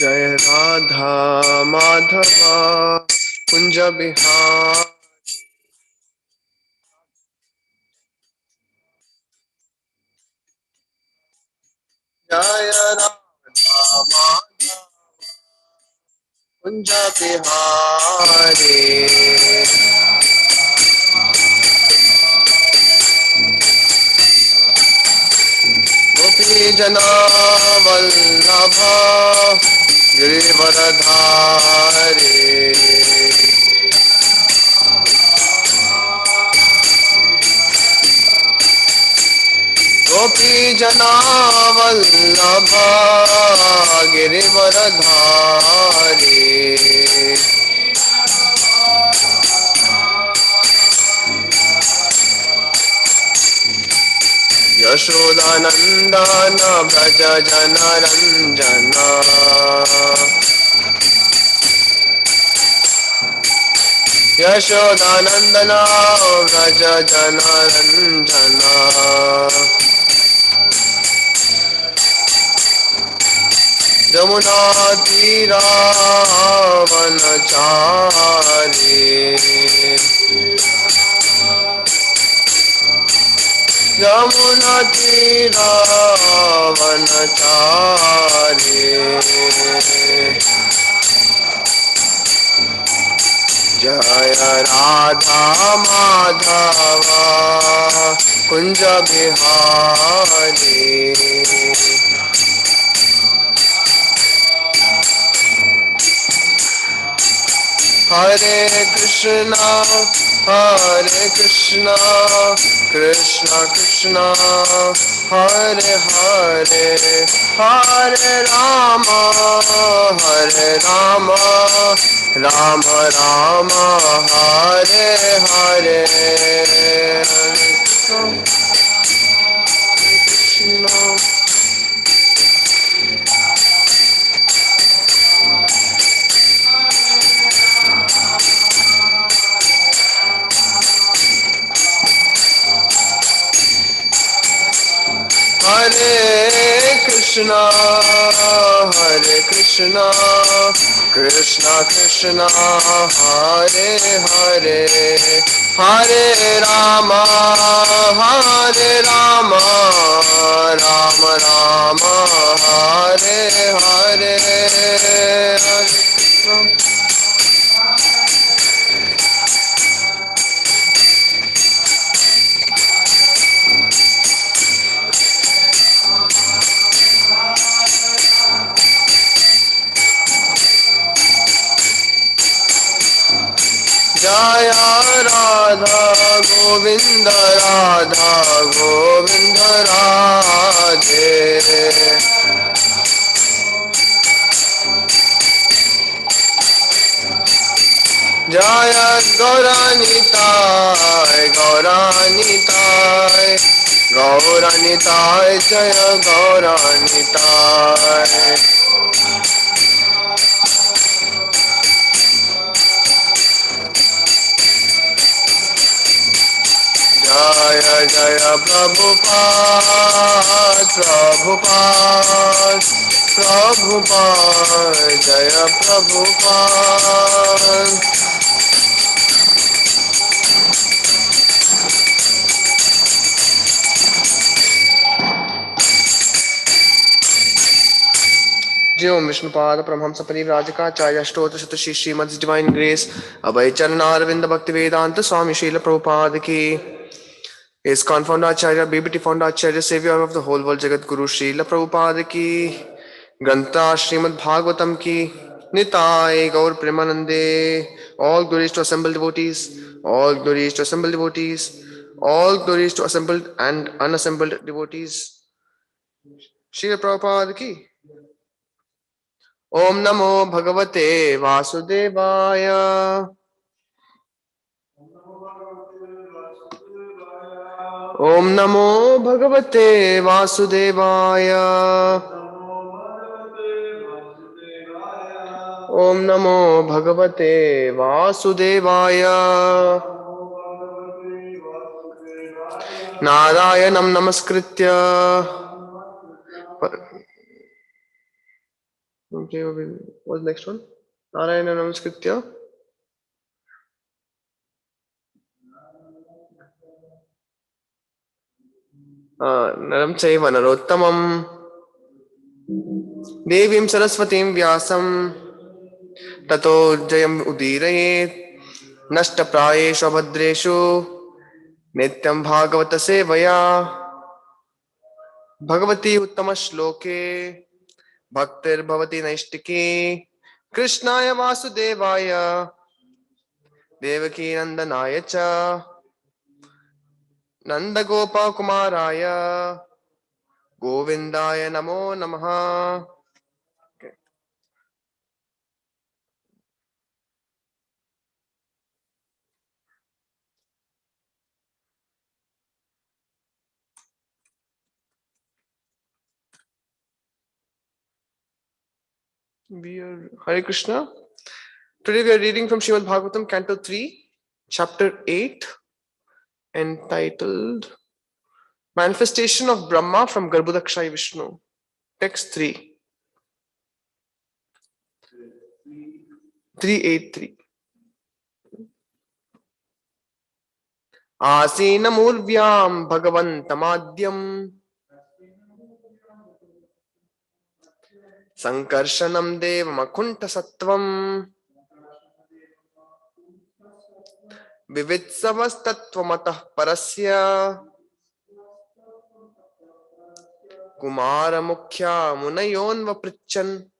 जय राधा माधवा कुंज बिहार। जय राधा माधवा कुंज बिहारी। गोपी जना वल्लभ गिरिवरधारी। गोपी जना वल्लभ गिरिवरधारी। यशोदानंदन व्रज जनरंजना। यशोदानंदन व्रज जनरंजना। यमुना तीरा वनचारी। यमुना तीरा वनचारी। जय राधा माधवा कुंज बिहारी। हरे कृष्णा कृष्णा कृष्णा हरे हरे, हरे राम राम राम हरे हरे। कृष्ण हरे कृष्णा कृष्णा कृष्णा हरे हरे, हरे राम राम राम हरे हरे। जय राधा गोविंद राधे। जय गौरानिताय जय गौरानिताय। जय जय प्रभुपाद जय प्रभुपाद। जय ओम विष्णुपाद परमहंस परिव्राजकाचार्य स्तोत्र शत श्री श्रीमद् डिवाइन ग्रेस अभय चरणारविंद भक्ति वेदांत स्वामी शील प्रभुपाद की। ISKCON founder Acharya, BBT founder Acharya, savior of the whole world Jagat Guru Srila Prabhupada ki, Grantha Srimad Bhagavatam ki, Nitai Gaur Premanande. All glories to assembled devotees, all glories to assembled devotees, all glories to assembled and unassembled devotees. Srila Prabhupada ki. Om Namo Bhagavate Vasudevaya. Om Namo Bhagavate Vasudevaya. Om Namo Bhagavate Vasudevaya. Narayanam Namaskritya. Okay, what's the next one? Narayanam Namaskritya. Naram Chaiva Narottamam. Devim Saraswatim Vyasam. Tato Jayam Udirayet. Nashta Prayeshu Abhadreshu. Nityam Bhagavata Sevaya. Bhagavati Uttama Shloke. Bhaktir Bhavati Naishtiki. Krishnaya Vasudevaya. Devaki Nandanaya Cha. Nanda Gopa Kumaraya. Govindaya Namo Namaha. Okay. Hare Krishna. Today we are reading from Srimad Bhagavatam, Canto 3, Chapter 8, entitled Manifestation of Brahma from Garbhodakshaya Vishnu. Text 3. 383. Asinam urvyam bhagavantamadhyam sankarshanam devam akunta sattvam vivitsavastatvamatah parasya kumara mukhya munayonva prichan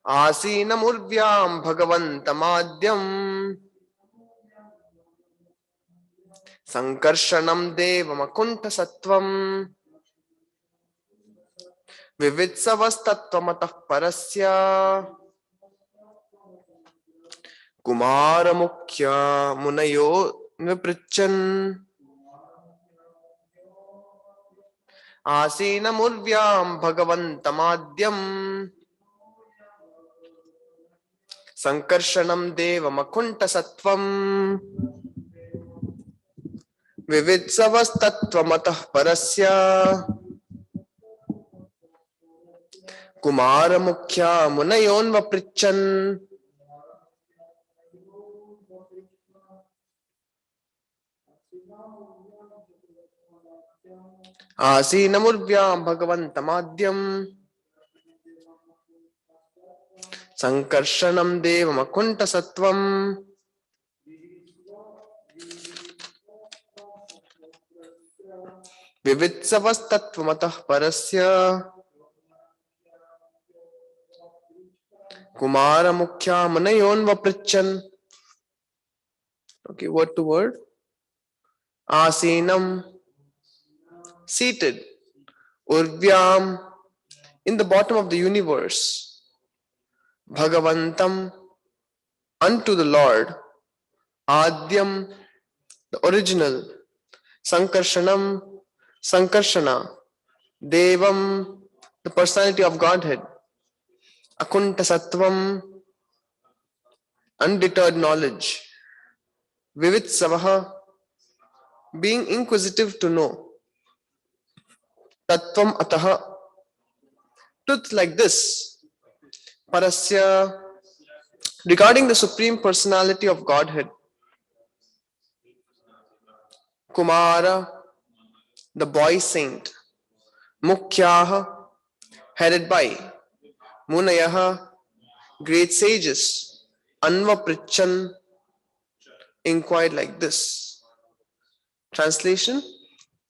Asinam urvyam bhagavantamadhyam sankarshanam devam akunta sattvam vivitsavastatvamatah parasya kumara mukhya munayo viprichan Asinam urvyam bhagavantamadhyam sankarshanam devam akunta sattvam vivitsavastatvamatah parasya kumara mukhya munayonva prichan Asinamurvyam bhagavantamadhyam sankarshanam devam akunta sattvam vivitsavastatvamatah parasya kumara mukhya munayonva prichan. Okay, word to word. Asinam, seated. Urvyam, in the bottom of the universe. Bhagavantam, unto the Lord. Adyam, the original. Sankarshanam, Sankarshana. Devam, the personality of Godhead. Akunta Sattvam, undeterred knowledge. Vivitsavaha, being inquisitive to know. Tattvam ataha, truth like this. Parasya, regarding the Supreme Personality of Godhead. Kumara, the boy saint. Mukhyaha, headed by. Munayaha, great sages. Anva Prichan, inquired like this. Translation: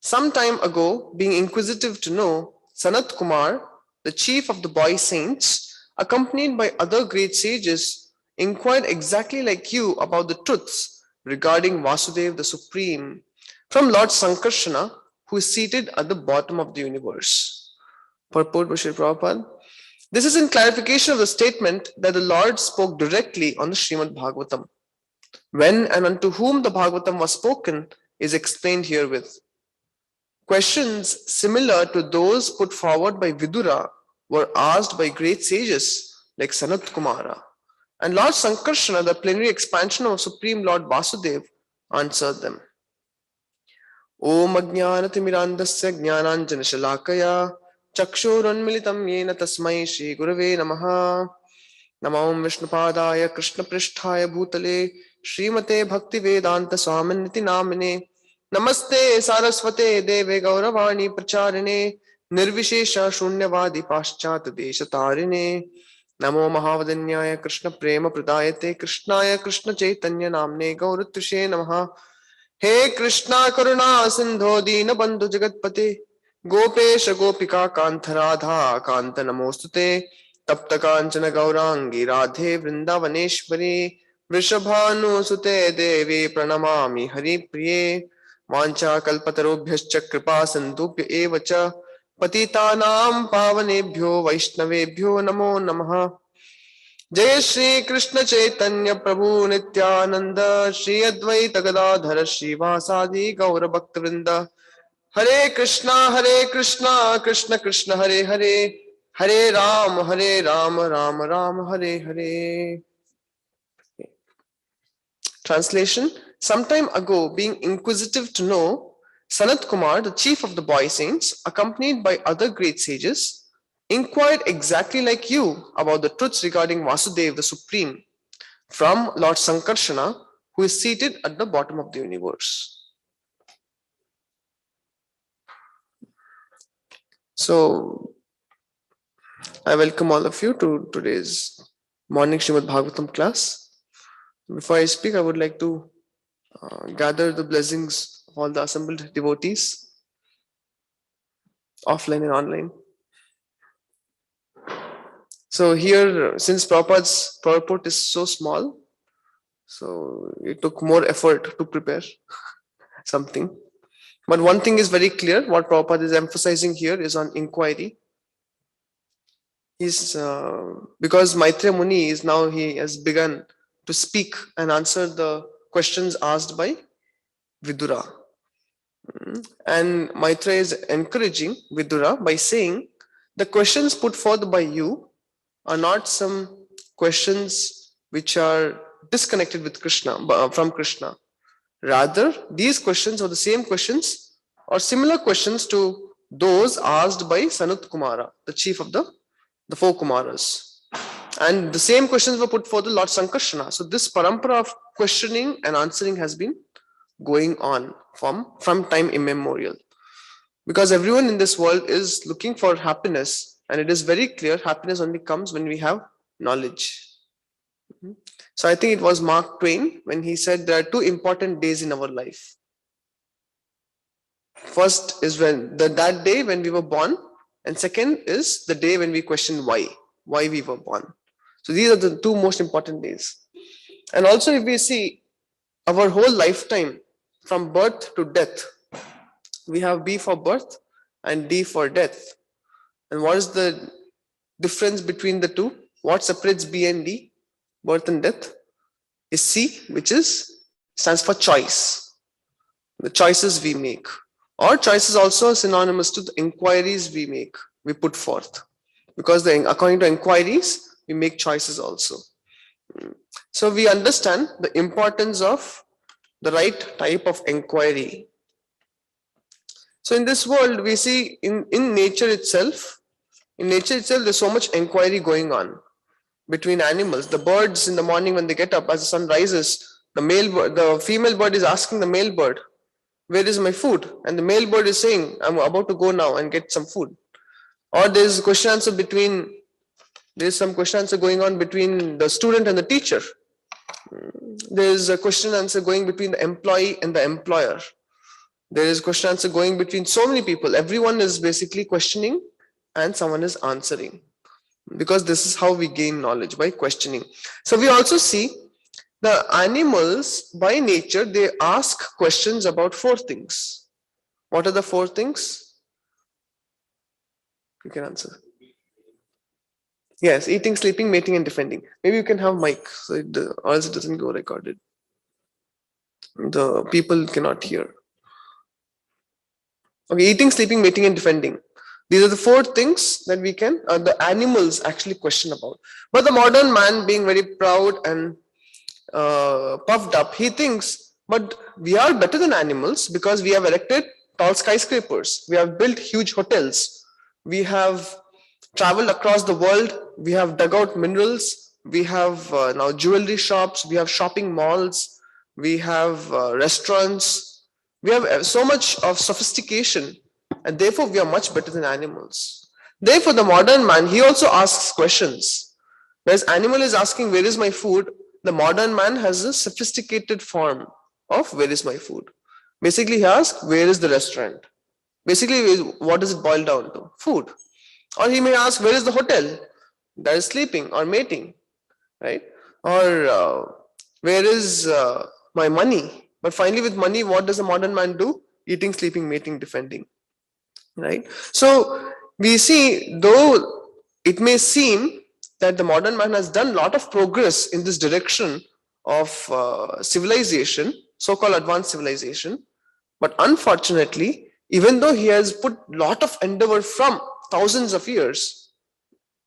some time ago, being inquisitive to know, Sanat Kumar, the chief of the boy saints, accompanied by other great sages, inquired exactly like you about the truths regarding Vasudev the Supreme from Lord Sankarshana, who is seated at the bottom of the universe. Purport by Srila Prabhupada. This is in clarification of the statement that the Lord spoke directly on the Srimad Bhagavatam. When and unto whom the Bhagavatam was spoken is explained herewith. Questions similar to those put forward by Vidura were asked by great sages like Sanat Kumara. And Lord Sankarshana, the plenary expansion of Supreme Lord Vasudev, answered them. Om Ajnanatimirandasya Jnananjana Shalakaya Chakshurunmilitam Yena Tasmai Shri Gurave Namaha Namo Vishnupadaya Krishna Pristhaya Bhutale Srimate Bhakti Vedanta Swaminiti Namine Namaste Saraswate Deve Gauravani Pracharine Nirvishesha Shunyavadi Paschat Deshatarine Namo Mahavadanyaya Krishna Prema Pradayate Krishnaya Krishna Chaitanya Namne Gauratushe Namaha He Krishna Karuna Sindho Dina Bandhu Jagatpate Gopesh Gopika Kantha Radha Kanta Namostute Tapta Kanchana Gaurangi Radhe Vrindavaneshwari Vrishabhanu Sute Devi Pranamami Hari Priye Vancha Kalpatarubhyascha Kripa Sindhubhya Evacha Patitanam Pavanebhyo Vaishnavebhyo Namo Namaha जय श्री कृष्ण चैतन्य प्रभु नित्यानंद श्री अद्वैत गदाधर श्रीवासादि गौर भक्त वृंद हरे Krishna Krishna Krishna Hare Hare Hare Ram Ram Ram Hare Hare. Translation. Some time ago, being inquisitive to know, Sanat Kumar, the chief of the boy saints, accompanied by other great sages, inquired exactly like you about the truths regarding Vasudev, the Supreme, from Lord Sankarshana, who is seated at the bottom of the universe. So, I welcome all of you to today's morning Srimad Bhagavatam class. Before I speak, I would like to gather the blessings of all the assembled devotees, offline and online. So here, since Prabhupada's purport is so small, so it took more effort to prepare something. But one thing is very clear, what Prabhupada is emphasizing here is on inquiry. Because Maitreya Muni is now, he has begun to speak and answer the questions asked by Vidura. And Maitreya is encouraging Vidura by saying, the questions put forth by you are not some questions which are disconnected with Krishna, from Krishna. Rather, these questions are the same questions or similar questions to those asked by Sanat Kumara, the chief of the four Kumaras. And the same questions were put for the Lord Sankarshana. So this parampara of questioning and answering has been going on from time immemorial. Because everyone in this world is looking for happiness, and it is very clear happiness only comes when we have knowledge. So I think it was Mark Twain when he said there are two important days in our life. First is when that day when we were born, and second is the day when we question why we were born. So these are the two most important days. And also if we see our whole lifetime from birth to death, we have B for birth and D for death. And what is the difference between the two? What separates B and D, birth and death, is C, which stands for choice. The choices we make. Or choice is also synonymous to the inquiries we put forth. Because according to inquiries, we make choices also. So we understand the importance of the right type of inquiry. So in this world, we see in nature itself, there's so much inquiry going on between animals. The birds in the morning when they get up, as the sun rises, the female bird is asking the male bird, where is my food? And the male bird is saying, I'm about to go now and get some food. Or there's some question answer going on between the student and the teacher. There's a question answer going between the employee and the employer. There is question answer going between so many people. Everyone is basically questioning and someone is answering. Because this is how we gain knowledge, by questioning. So we also see the animals by nature, they ask questions about four things. What are the four things? You can answer. Yes, eating, sleeping, mating, and defending. Maybe you can have mic, so or else it doesn't go recorded. The people cannot hear. Okay, eating, sleeping, mating, and defending. These are the 4 things that we can, the animals actually question about. But the modern man, being very proud and puffed up, he thinks, but we are better than animals because we have erected tall skyscrapers. We have built huge hotels. We have traveled across the world. We have dug out minerals. We have now jewelry shops. We have shopping malls. We have restaurants. We have so much of sophistication, and therefore we are much better than animals. Therefore, the modern man, he also asks questions. Whereas animal is asking, where is my food? The modern man has a sophisticated form of where is my food. Basically, he asks, where is the restaurant? Basically, what does it boil down to? Food. Or he may ask, where is the hotel? That is sleeping or mating, right? Or where is my money? But finally, with money, what does a modern man do? Eating, sleeping, mating, defending, right? So we see, though it may seem that the modern man has done a lot of progress in this direction of civilization, so-called advanced civilization, but unfortunately, even though he has put a lot of endeavor from thousands of years,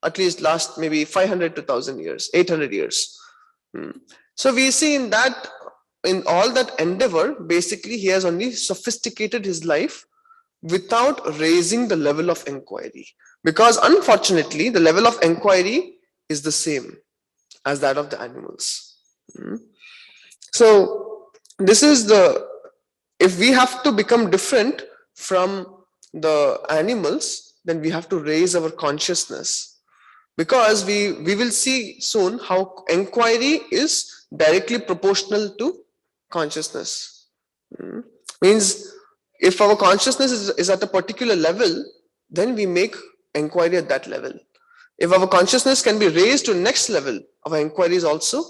at least last maybe 500 to 1000 years, 800 years. So we see in all that endeavor, basically he has only sophisticated his life without raising the level of inquiry. Because unfortunately, the level of inquiry is the same as that of the animals. So this is if we have to become different from the animals, then we have to raise our consciousness. Because we will see soon how inquiry is directly proportional to consciousness. Means if our consciousness is at a particular level, then we make inquiry at that level. If our consciousness can be raised to next level, our inquiries also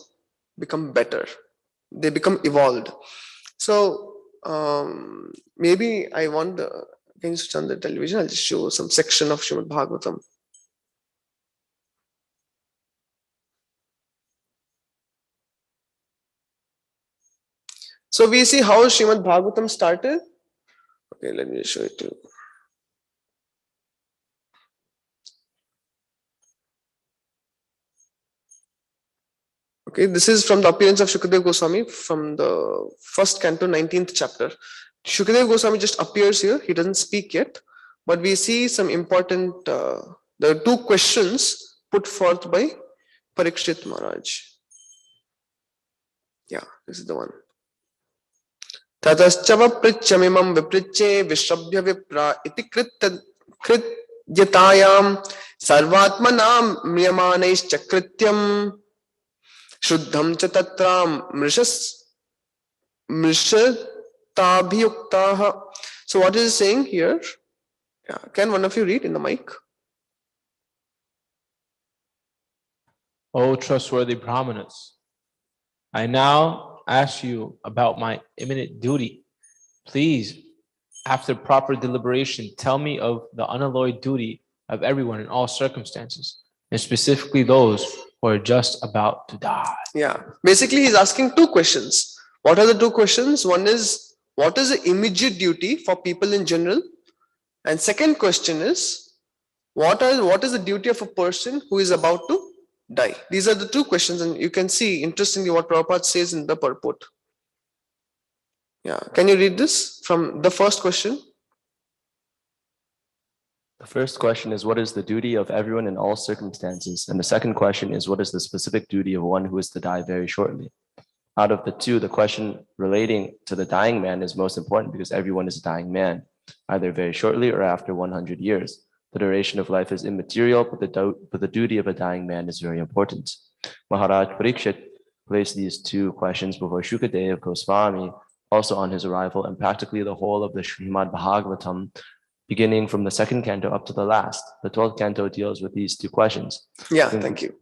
become better. They become evolved. So maybe I want can you switch on the television? I'll just show some section of Srimad Bhagavatam. So we see how Srimad Bhagavatam started. Okay, let me show it to you. Okay, this is from the appearance of Shukadeva Goswami from the first canto, 19th chapter. Shukadeva Goswami just appears here. He doesn't speak yet, but we see some important, there are 2 questions put forth by Parikshit Maharaj. Yeah, this is the one. Tataschava pritchamimam vipriche vishabhya vipra iti krityatayam sarvatmanam mriyamanais chakrityam shuddham cha tatram mrishatabhiyuktaha. So what is it saying here? Yeah. Can one of you read in the mic? O trustworthy Brahmanas, I now ask you about my imminent duty. Please, after proper deliberation, tell me of the unalloyed duty of everyone in all circumstances, and specifically those who are just about to die. Yeah, basically he's asking 2 questions. What are the 2 questions? One is, what is the immediate duty for people in general? And second question is, what is the duty of a person who is about to die? These are the 2 questions, and you can see interestingly what Prabhupada says in the purport. Yeah, can you read this from the first question? The first question is, what is the duty of everyone in all circumstances? And the second question is, what is the specific duty of one who is to die very shortly? Out of the 2, the question relating to the dying man is most important because everyone is a dying man, either very shortly or after 100 years. The duration of life is immaterial, but the duty of a dying man is very important. Maharaj Parikshit placed these 2 questions before Shukadeva Goswami, also on his arrival, and practically the whole of the Srimad Bhagavatam, beginning from the 2nd canto up to the last. The 12th canto deals with these 2 questions. Yeah, thank you.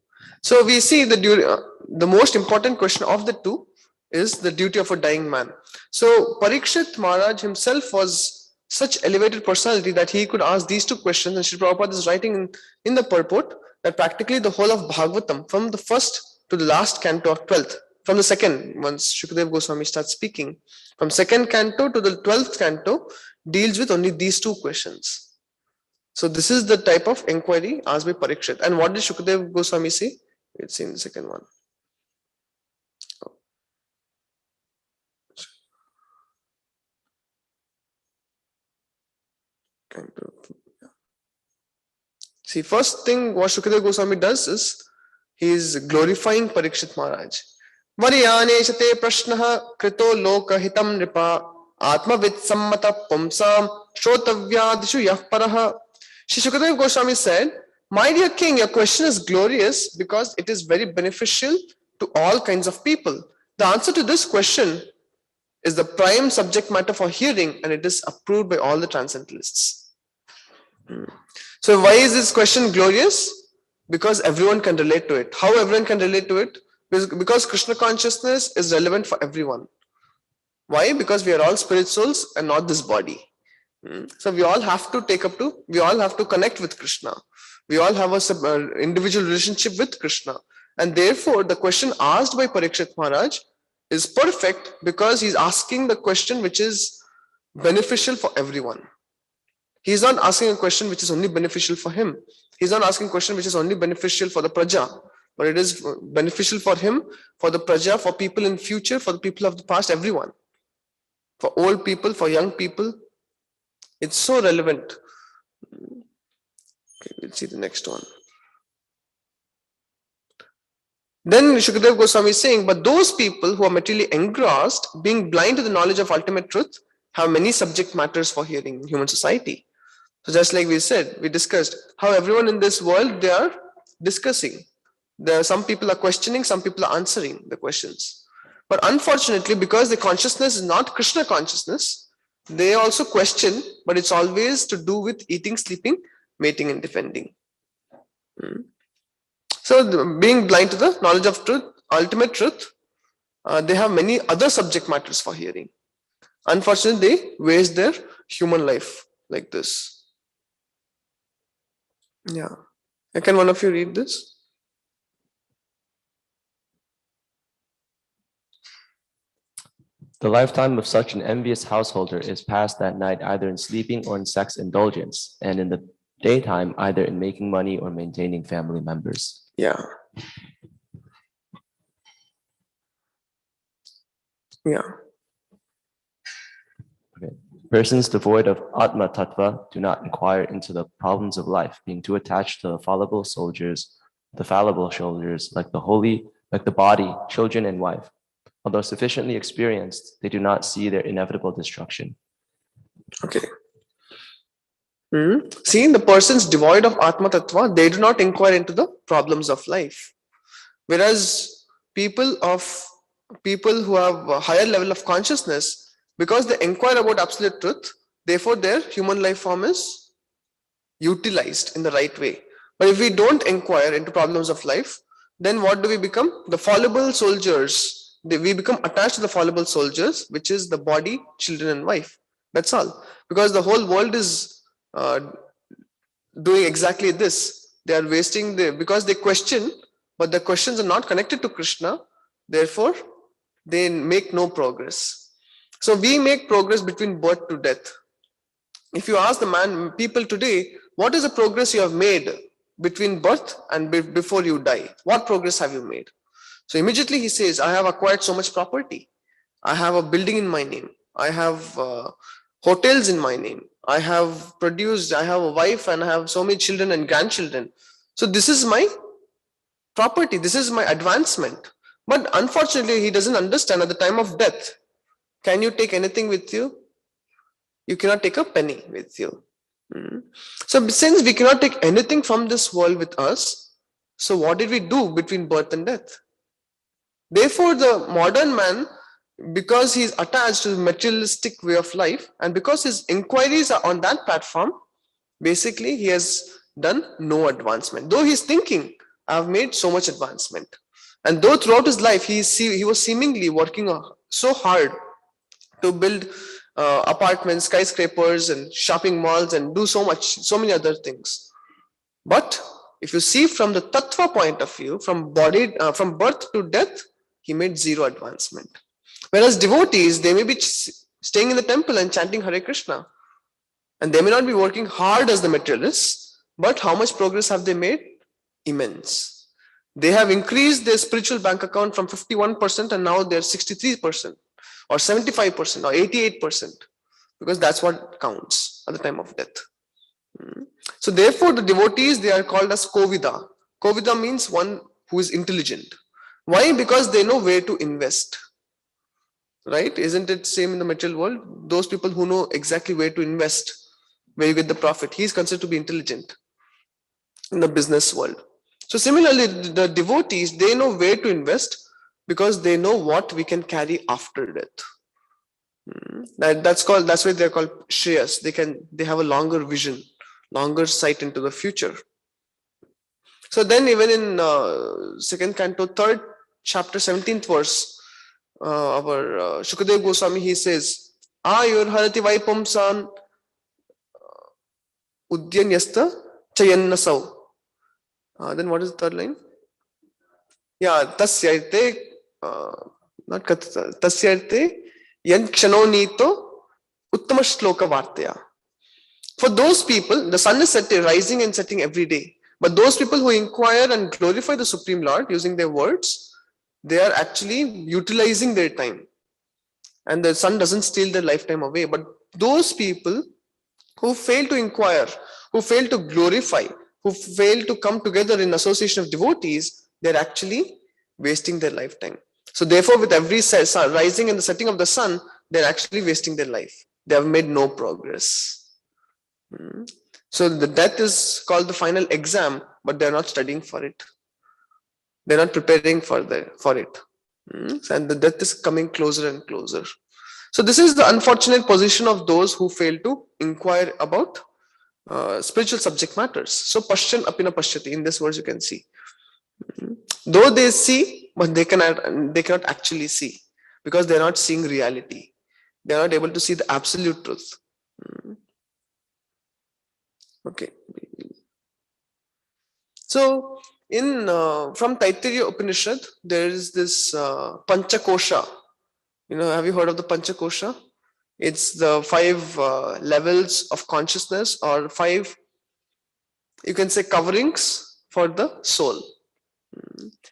So we see the most important question of the 2 is the duty of a dying man. So Parikshit Maharaj himself was such elevated personality that he could ask these two questions. And Srila Prabhupada is writing in the purport that practically the whole of Bhagavatam, from the first to the last canto of 12th, from the second, once Shukadeva Goswami starts speaking, from second canto to the 12th canto, deals with only these two questions. So this is the type of inquiry asked by Parikshit. And what did Shukadeva Goswami say? It's in the second one. See, first thing what Shukadeva Goswami does is he is glorifying Parikshit Maharaj. Varyaneshate prashnaha krito loka hitam nripa atmavid sammata pumsam shrotavyadishu yah paraha. Shri Shukadeva Goswami said, my dear king, your question is glorious because it is very beneficial to all kinds of people. The answer to this question is the prime subject matter for hearing, and it is approved by all the transcendentalists. So why is this question glorious? Because everyone can relate to it. How everyone can relate to it? Because Krishna consciousness is relevant for everyone. Why? Because we are all spirit souls and not this body. So we all have to connect with Krishna. We all have an individual relationship with Krishna. And therefore, the question asked by Parikshit Maharaj is perfect because he's asking the question which is beneficial for everyone. He's not asking a question which is only beneficial for him. He's not asking a question which is only beneficial for the praja, but it is beneficial for him, for the praja, for people in future, for the people of the past, everyone. For old people, for young people. It's so relevant. Okay, we'll see the next one. Then Shukadeva Goswami is saying, but those people who are materially engrossed, being blind to the knowledge of ultimate truth, have many subject matters for hearing in human society. So just like we said, we discussed how everyone in this world, they are discussing. There are some people are questioning, some people are answering the questions. But unfortunately, because the consciousness is not Krishna consciousness, they also question, but it's always to do with eating, sleeping, mating, and defending. So being blind to the knowledge of truth, ultimate truth, they have many other subject matters for hearing. Unfortunately, they waste their human life like this. Yeah. Can one of you read this? The lifetime of such an envious householder is passed that night either in sleeping or in sex indulgence, and in the daytime either in making money or maintaining family members. Yeah. Yeah. Okay. Persons devoid of Atma Tattva do not inquire into the problems of life, being too attached to the fallible shoulders, like the body, children, and wife. Although sufficiently experienced, they do not see their inevitable destruction. Okay. Seeing the persons devoid of Atma Tattva, they do not inquire into the problems of life. Whereas people who have a higher level of consciousness, because they inquire about absolute truth, therefore their human life form is utilized in the right way. But if we don't inquire into problems of life, then what do we become? The fallible soldiers. We become attached to the fallible soldiers, which is the body, children, and wife. That's all. Because the whole world is doing exactly this. They are wasting because they question, but the questions are not connected to Krishna. Therefore, they make no progress. So we make progress between birth to death. If you ask people today, what is the progress you have made between birth and before you die? What progress have you made? So immediately he says, I have acquired so much property. I have a building in my name. I have hotels in my name. I have a wife and I have so many children and grandchildren. So this is my property. This is my advancement. But unfortunately, he doesn't understand at the time of death. Can you take anything with you? You cannot take a penny with you. So since we cannot take anything from this world with us, so what did we do between birth and death? Therefore, the modern man, because he is attached to the materialistic way of life, and because his inquiries are on that platform, basically he has done no advancement. Though he is thinking, I have made so much advancement. And though throughout his life he was seemingly working so hard to build apartments, skyscrapers, and shopping malls, and do so many other things. But if you see from the tattva point of view, from from birth to death, he made zero advancement. Whereas devotees, they may be staying in the temple and chanting Hare Krishna, and they may not be working hard as the materialists, but how much progress have they made? Immense. They have increased their spiritual bank account from 51% and now they're 63% or 75% or 88%, because that's what counts at the time of death. So therefore the devotees, they are called as Kovida. Kovida means one who is intelligent. Why? Because they know where to invest. Right? Isn't it same in the material world? Those people who know exactly where to invest, where you get the profit, he is considered to be intelligent in the business world. So similarly, the devotees, they know where to invest because they know what we can carry after death. That's why they're called Shreyas. They have a longer vision, longer sight into the future. So then even in second canto, third chapter, 17th verse, our Shukadev Goswami, he says, Ayur harati vaipumsan udyanyasta chayannasau. Then what is the third line? Yeah, tasyarte, not tasyarte yan kshanonito uttama shloka vartaya. For those people, the sun is rising and setting every day. But those people who inquire and glorify the Supreme Lord using their words, they are actually utilizing their time. And the sun doesn't steal their lifetime away. But those people who fail to inquire, who fail to glorify, who fail to come together in association of devotees, they're actually wasting their lifetime. So therefore, with every rising and the setting of the sun, they're actually wasting their life. They have made no progress. So the death is called the final exam, but they're not studying for it. They're not preparing for it. And the death is coming closer and closer. So this is the unfortunate position of those who fail to inquire about spiritual subject matters. So pashyan apina pashyati, in this verse you can see. Though they see, but they cannot actually see, because they're not seeing reality. They're not able to see the absolute truth. Okay. So from Taittiriya Upanishad, there is this Panchakosha. Have you heard of the Panchakosha? It's the 5 levels of consciousness, or 5, you can say, coverings for the soul.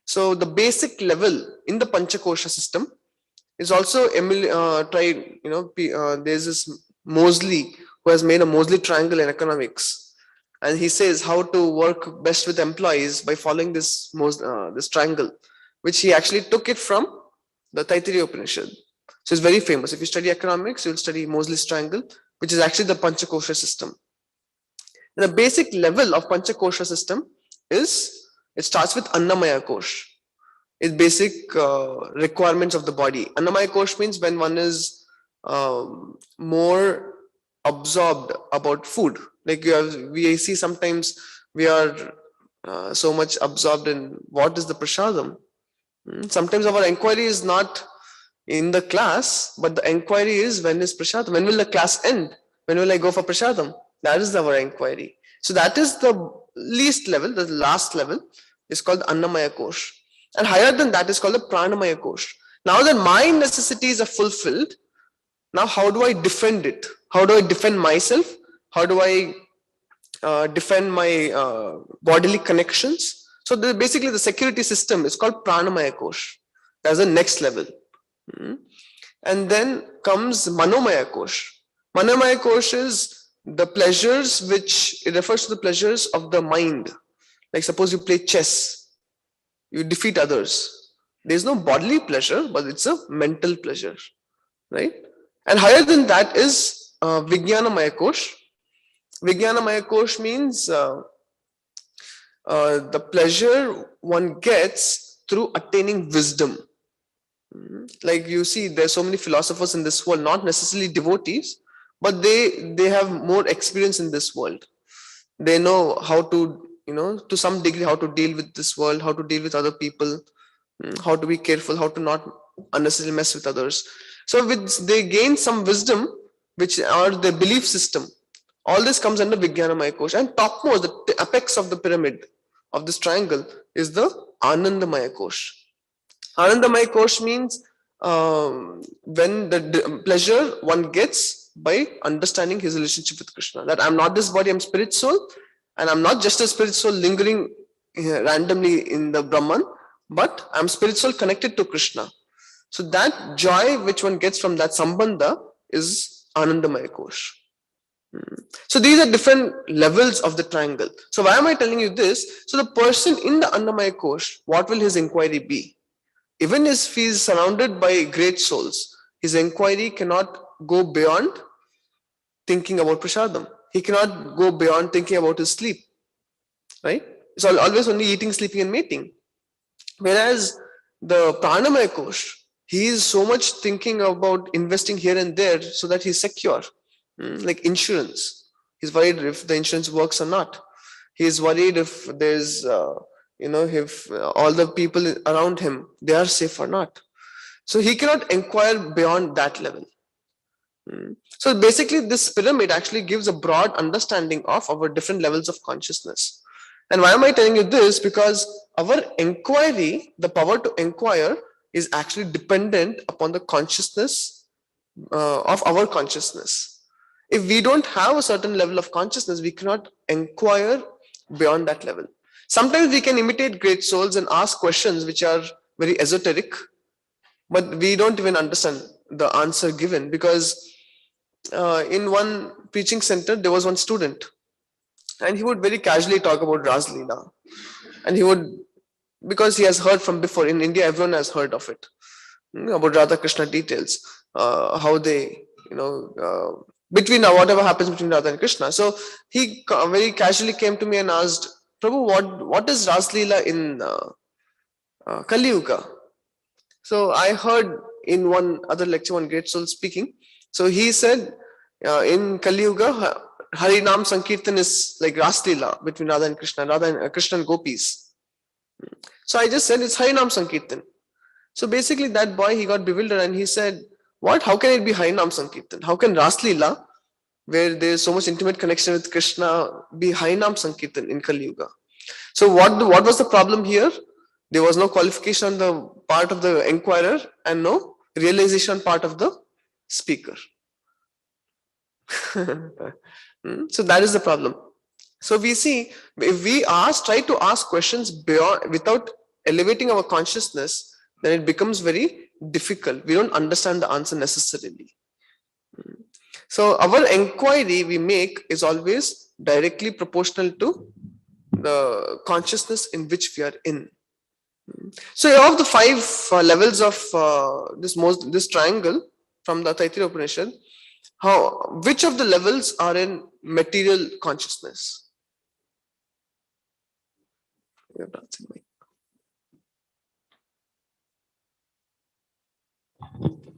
So the basic level in the Panchakosha system is also there's this Mosley who has made a Mosley triangle in economics, and he says how to work best with employees by following this triangle, which he actually took it from the Taittiriya Upanishad. So it's very famous. If you study economics, you'll study Mosley's triangle, which is actually the Panchakosha system. And the basic level of Panchakosha system is, it starts with Annamaya Kosh. It's basic requirements of the body. Annamaya Kosh means when one is more absorbed about food. Like we see sometimes we are so much absorbed in what is the prasadam. Sometimes our inquiry is not in the class, but the inquiry is, when is prasadam? When will the class end? When will I go for prasadam? That is our inquiry. So that is the least level. The last level is called Annamaya Kosh. And higher than that is called the Pranamaya Kosh. Now that my necessities are fulfilled, now how do I defend it? How do I defend myself? How do I defend my bodily connections? So basically the security system is called Pranamaya Kosh. That's the next level. And then comes Manomaya Kosh. Manomaya Kosh is the pleasures, which it refers to the pleasures of the mind. Like suppose you play chess, you defeat others. There's no bodily pleasure, but it's a mental pleasure, right? And higher than that is Vijnanamaya Kosh. Vijnanamaya Kosh means the pleasure one gets through attaining wisdom. Like you see, there's so many philosophers in this world, not necessarily devotees, but they have more experience in this world. They know how to, to some degree, how to deal with this world, how to deal with other people, how to be careful, how to not unnecessarily mess with others. So they gain some wisdom which are the belief system. All this comes under Vijnanamaya Kosh. And topmost, the apex of the pyramid of this triangle is the Anandamaya Kosh. Anandamaya Kosh means when the pleasure one gets by understanding his relationship with Krishna. That I'm not this body, I'm spirit soul, and I'm not just a spirit soul lingering randomly in the Brahman, but I'm spirit soul connected to Krishna. So that joy which one gets from that sambandha is Anandamaya Kosh. So these are different levels of the triangle. So why am I telling you this? So the person in the Annamaya Kosh, what will his inquiry be? Even if he is surrounded by great souls, his inquiry cannot go beyond thinking about prasadam. He cannot go beyond thinking about his sleep, right? It's always only eating, sleeping, and mating. Whereas the Pranamaya Kosh, he is so much thinking about investing here and there so that he's secure, like insurance. He's worried if the insurance works or not. He's worried if there's, if all the people around him, they are safe or not. So he cannot inquire beyond that level. So basically this pyramid actually gives a broad understanding of our different levels of consciousness. And why am I telling you this? Because our inquiry, the power to inquire, is actually dependent upon the consciousness of our consciousness. If we don't have a certain level of consciousness, we cannot inquire beyond that level. Sometimes we can imitate great souls and ask questions which are very esoteric, but we don't even understand the answer given, because in one preaching center, there was one student and he would very casually talk about Ras Leela. And he would, because he has heard from before, in India, everyone has heard of it, about Radha Krishna details, how they, between whatever happens between Radha and Krishna. So he very casually came to me and asked, Prabhu, what is Ras Leela in Kali Yuga? So I heard in one other lecture, one great soul speaking. So he said, in Kali Yuga, Harinam Sankirtan is like Ras Leela between Radha and Krishna, Krishna and Gopis. So I just said it's Harinam Sankirtan. So basically that boy, he got bewildered and he said, what? How can it be Harinam Sankirtan? How can Ras Leela, where there is so much intimate connection with Krishna, be Harinam Sankirtan in Kali Yuga? So what was the problem here? There was no qualification on the part of the inquirer and no realization part of the speaker. So that is the problem. So we see, if we try to ask questions beyond, without elevating our consciousness, then it becomes very difficult. We don't understand the answer necessarily. So our inquiry we make is always directly proportional to the consciousness in which we are in. So of the 5 levels of this triangle from the Taittiriya Upanishad, which of the levels are in material consciousness?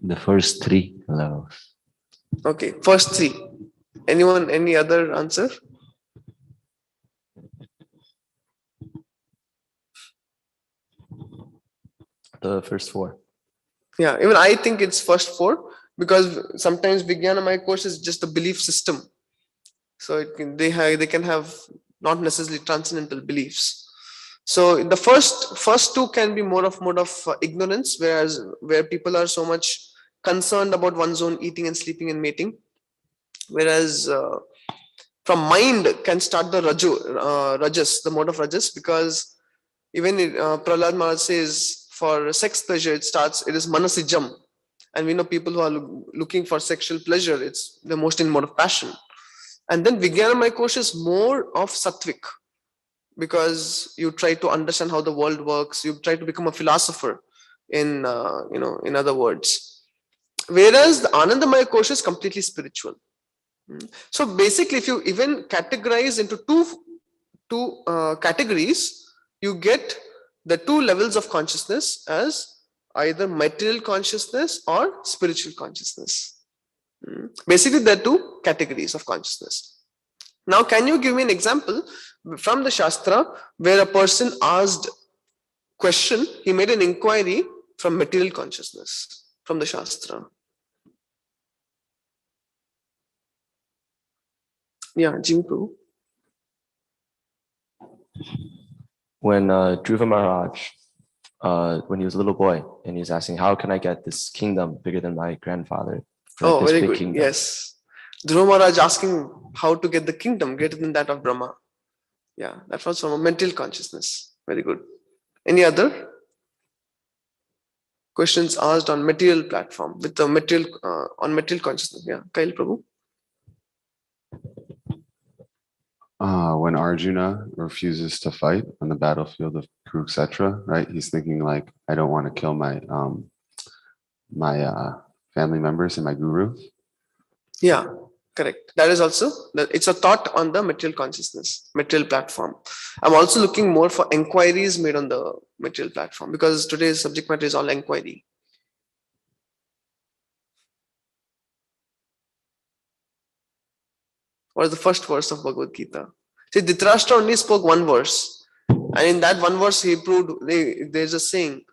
The first 3 levels. Okay, first 3. Anyone, any other answer? The first 4. Yeah, even I think it's first 4, because sometimes Vijnanamaya Kosh is just a belief system. So they can have not necessarily transcendental beliefs. So the first 2 can be more of ignorance, where people are so much concerned about one's own eating and sleeping and mating. Whereas from mind can start the rajas, the mode of rajas, because even Prahlad Maharaj says for sex pleasure, it is manasijam. And we know people who are looking for sexual pleasure, it's the most in mode of passion. And then Vijnanamaya Kosh is more of sattvic, because you try to understand how the world works, you try to become a philosopher in other words. Whereas the Anandamaya Kosh is completely spiritual. So basically, if you even categorize into two categories, you get the 2 levels of consciousness as either material consciousness or spiritual consciousness. Basically, there are 2 categories of consciousness. Now, can you give me an example from the Shastra where a person asked question, he made an inquiry from material consciousness from the Shastra? Yeah, Jimmy Prabhu. When Dhruva Maharaj, when he was a little boy, and he's asking, how can I get this kingdom bigger than my grandfather? Right, Oh, this very big good. kingdom. Yes. Dhruva Maharaj asking how to get the kingdom greater than that of Brahma. Yeah, that was from a mental consciousness. Very good. Any other questions asked on material platform with the material on material consciousness? Yeah, Kail Prabhu. When Arjuna refuses to fight on the battlefield of Kurukshetra, right? He's thinking like, I don't want to kill my family members and my guru. Yeah, correct. That is also it's a thought on the material consciousness, material platform. I'm also looking more for inquiries made on the material platform because today's subject matter is all inquiry. What is the first verse of Bhagavad Gita? See, Dhritarashtra only spoke one verse, and in that one verse he proved there's a saying,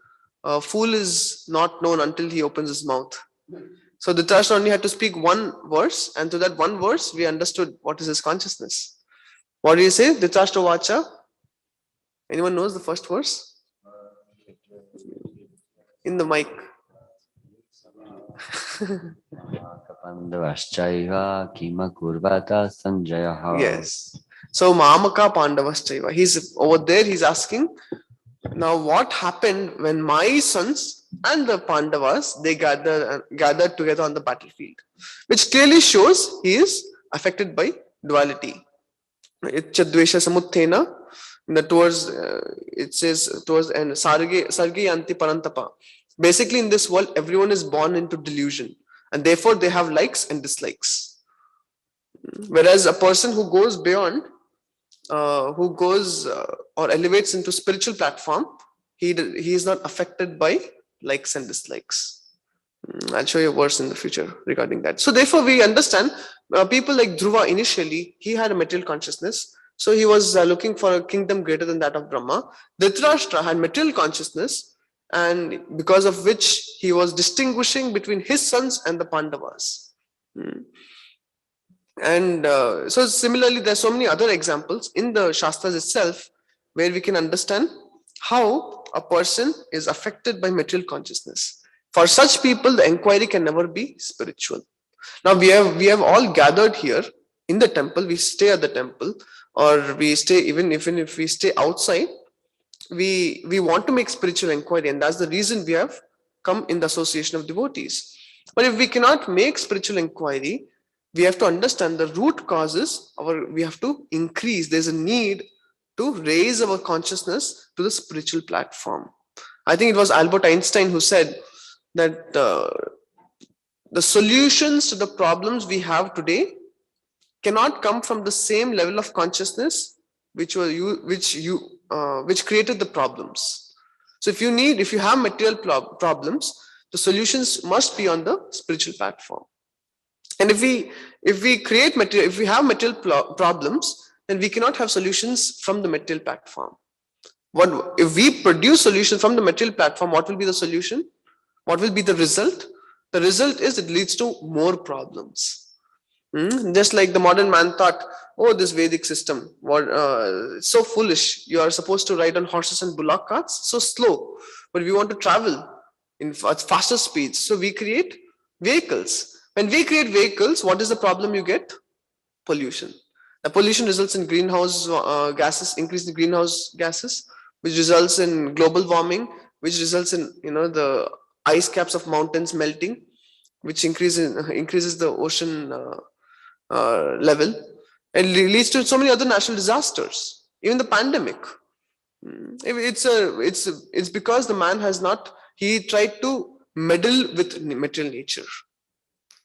a fool is not known until he opens his mouth. So Dhritarashtra only had to speak one verse, and through that one verse we understood what is his consciousness. What do you say? Dhritarashtra Vacha? Anyone knows the first verse? In the mic. Yes. So Mamaka Pandavaschaiva. He's over there, he's asking, now what happened when my sons and the Pandavas, they gathered together on the battlefield? Which clearly shows he is affected by duality. Ichchadvesha samuthena, towards it says towards and sarge yanti parantapa. Basically, in this world, everyone is born into delusion, and therefore they have likes and dislikes. Whereas a person who goes beyond, or elevates into spiritual platform, he is not affected by likes and dislikes. I'll show you a verse in the future regarding that. So therefore, we understand people like Dhruva initially, he had a material consciousness. So he was looking for a kingdom greater than that of Brahma. Dhritarashtra had material consciousness, and because of which he was distinguishing between his sons and the Pandavas. And so similarly, there's so many other examples in the Shastras itself where we can understand how a person is affected by material consciousness. For such people, the inquiry can never be spiritual. Now we have all gathered here in the temple. We stay at the temple, or we stay even if we stay outside. We want to make spiritual inquiry, and that's the reason we have come in the association of devotees. But if we cannot make spiritual inquiry, we have to understand the root causes. We have to increase. There's a need to raise our consciousness to the spiritual platform. I think it was Albert Einstein who said that the solutions to the problems we have today cannot come from the same level of consciousness which created the problems. So if you have material problems, the solutions must be on the spiritual platform. And if we have material problems, then we cannot have solutions from the material platform. If we produce solutions from the material platform, what will be the solution? What will be the result? The result is it leads to more problems. Just like the modern man thought, oh, this Vedic system, it's so foolish. You are supposed to ride on horses and bullock carts, so slow. But we want to travel at faster speeds, so we create vehicles. When we create vehicles, what is the problem you get? Pollution. The pollution results in greenhouse gases, increase in greenhouse gases, which results in global warming, which results in the ice caps of mountains melting, which increases the ocean level, and leads to so many other natural disasters. Even the pandemic. It's because the man has not. He tried to meddle with material nature.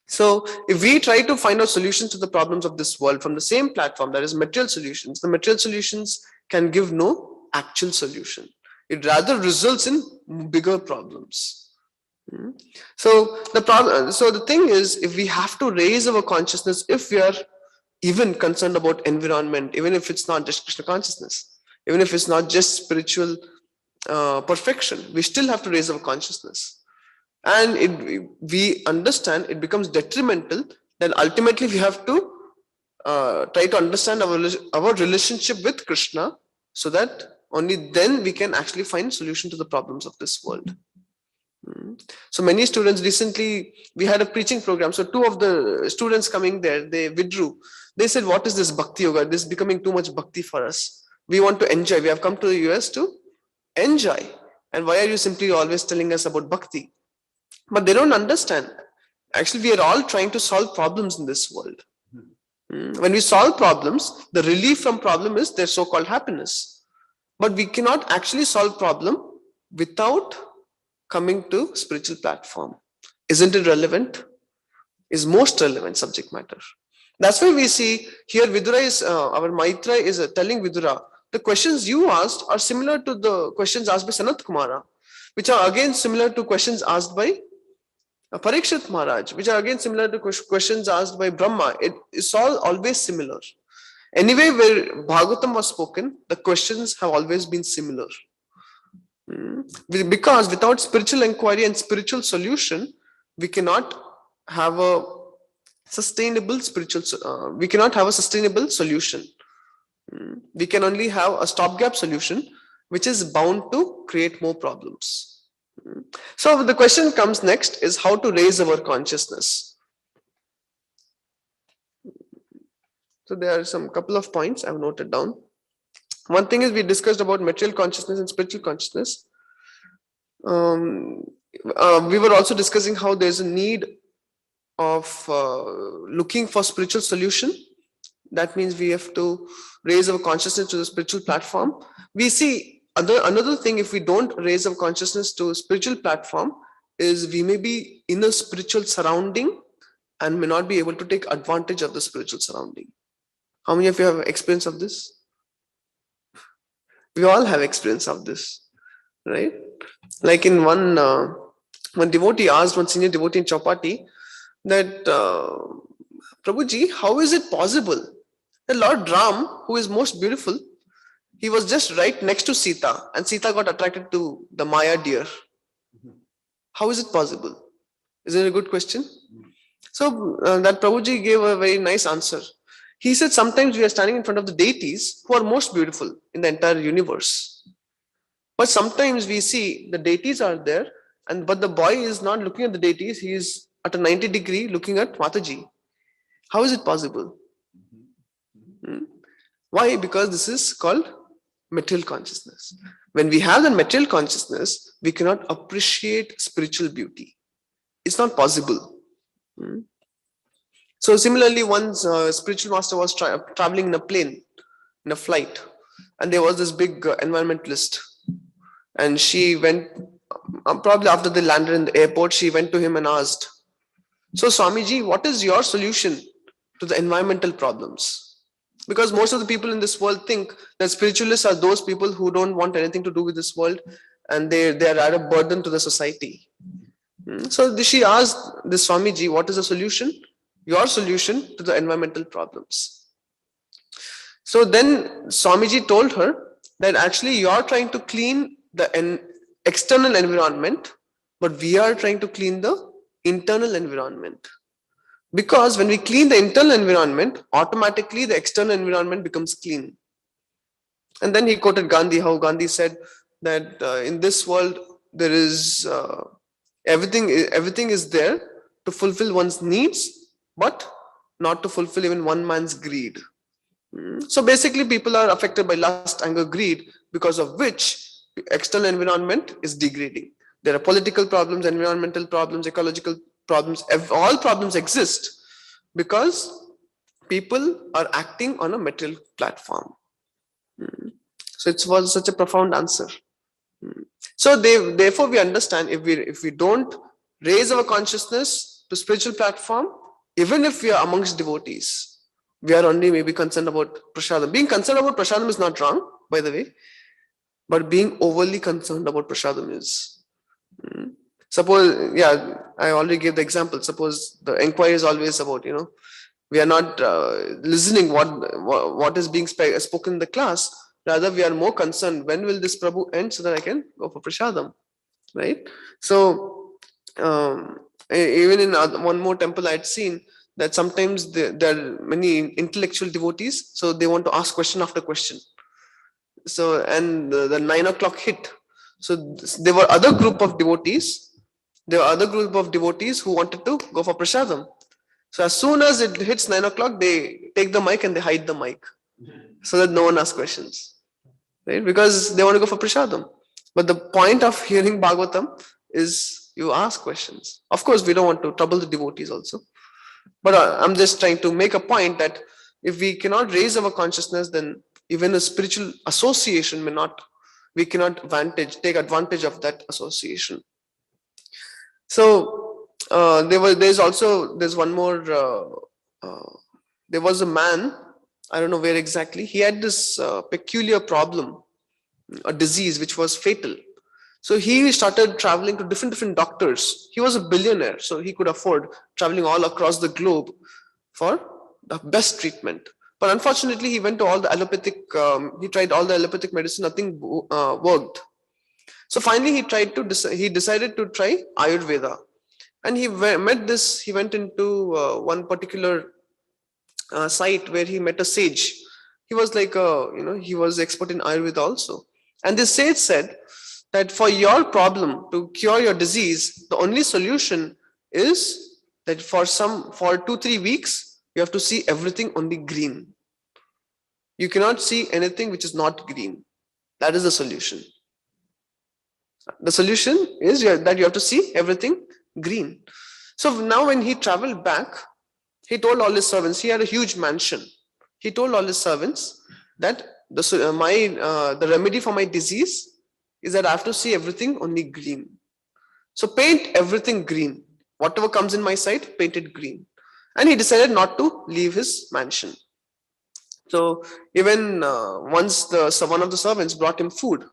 So if we try to find out solutions to the problems of this world from the same platform, that is material solutions, the material solutions can give no actual solution. It rather results in bigger problems. So the thing is, if we have to raise our consciousness, if we are even concerned about environment, even if it's not just Krishna consciousness, even if it's not just spiritual perfection, we still have to raise our consciousness. And we understand it becomes detrimental, then ultimately we have to try to understand our relationship with Krishna, so that only then we can actually find solution to the problems of this world. So many students, recently we had a preaching program, so two of the students coming there, they withdrew. They said, what is this bhakti yoga? This is becoming too much bhakti for us. We want to enjoy. We have come to the US to enjoy. And why are you simply always telling us about bhakti? But they don't understand. Actually, we are all trying to solve problems in this world. When we solve problems, the relief from problem is their so-called happiness. But we cannot actually solve problem without coming to spiritual platform. Isn't it relevant? Is most relevant subject matter. That's why we see here Vidura is, our Maitra is telling Vidura, the questions you asked are similar to the questions asked by Sanat Kumara, which are again similar to questions asked by Parikshit Maharaj, which are again similar to questions asked by Brahma. It is all always similar. Anyway, where Bhagavatam was spoken, the questions have always been similar. Because without spiritual inquiry and spiritual solution, we cannot have a sustainable spiritual, we cannot have a sustainable solution. We can only have a stopgap solution, which is bound to create more problems. So the question comes next is how to raise our consciousness. So there are some couple of points I've noted down. One thing is we discussed about material consciousness and spiritual consciousness. We were also discussing how there's a need of looking for spiritual solution. That means we have to raise our consciousness to the spiritual platform. We see another thing, if we don't raise our consciousness to a spiritual platform, is we may be in a spiritual surrounding and may not be able to take advantage of the spiritual surrounding. How many of you have experience of this? We all have experience of this, right? Like in one devotee asked one senior devotee in Chapati that, Prabhuji, how is it possible that Lord Ram, who is most beautiful, he was just right next to Sita and Sita got attracted to the Maya deer? How is it possible? Is it a good question? So that Prabhuji gave a very nice answer. He said sometimes we are standing in front of the deities who are most beautiful in the entire universe. But sometimes we see the deities are there, but the boy is not looking at the deities, he is at a 90-degree looking at Mataji. How is it possible? Why? Because this is called material consciousness. When we have the material consciousness, we cannot appreciate spiritual beauty. It's not possible. So similarly, once spiritual master was traveling in a plane, in a flight, and there was this big environmentalist, and she went, probably after they landed in the airport, she went to him and asked, so Swamiji, what is your solution to the environmental problems? Because most of the people in this world think that spiritualists are those people who don't want anything to do with this world, and they are a burden to the society. So she asked this Swamiji, what is the solution? Your solution to the environmental problems. So then Swamiji told her that actually you are trying to clean the external environment, but we are trying to clean the internal environment. Because when we clean the internal environment, automatically the external environment becomes clean. And then he quoted Gandhi, how Gandhi said that in this world there is everything is there to fulfill one's needs, but not to fulfill even one man's greed. So basically people are affected by lust, anger, greed, because of which the external environment is degrading. There are political problems, environmental problems, ecological problems. All problems exist because people are acting on a material platform. So it was such a profound answer. So therefore we understand if we don't raise our consciousness to spiritual platform, even if we are amongst devotees, we are only maybe concerned about prasadam. Being concerned about prasadam is not wrong, by the way, but being overly concerned about prasadam is. Suppose, yeah, I already gave the example. Suppose the inquiry is always about, we are not listening what is being spoken in the class. Rather, we are more concerned, when will this Prabhu end so that I can go for prasadam, right? So even in one more temple I had seen, that sometimes there are many intellectual devotees, so they want to ask question after question. So, and the 9 o'clock hit. So there were other group of devotees. There were other group of devotees who wanted to go for prasadam. So as soon as it hits 9 o'clock, they take the mic and they hide the mic so that no one asks questions, right? Because they want to go for prasadam. But the point of hearing Bhagavatam is you ask questions. Of course, we don't want to trouble the devotees also. But I'm just trying to make a point that if we cannot raise our consciousness, then even a spiritual association we cannot take advantage of that association. So there's one more, there was a man, I don't know where exactly, he had this peculiar problem, a disease which was fatal. So he started traveling to different doctors. He was a billionaire, so he could afford traveling all across the globe for the best treatment. But unfortunately, he went to all the allopathic, he tried all the allopathic medicine, nothing worked. So finally, he decided to try Ayurveda. And he went into one particular site where he met a sage. He was like, he was expert in Ayurveda also. And this sage said that for your problem, to cure your disease, the only solution is that for 2-3 weeks, you have to see everything only green. You cannot see anything which is not green. That is the solution. The solution is that you have to see everything green. So now when he traveled back, he told all his servants, he had a huge mansion. He told all his servants that the remedy for my disease is that I have to see everything only green. So paint everything green. Whatever comes in my sight, paint it green. And he decided not to leave his mansion. So even once one of the servants brought him food,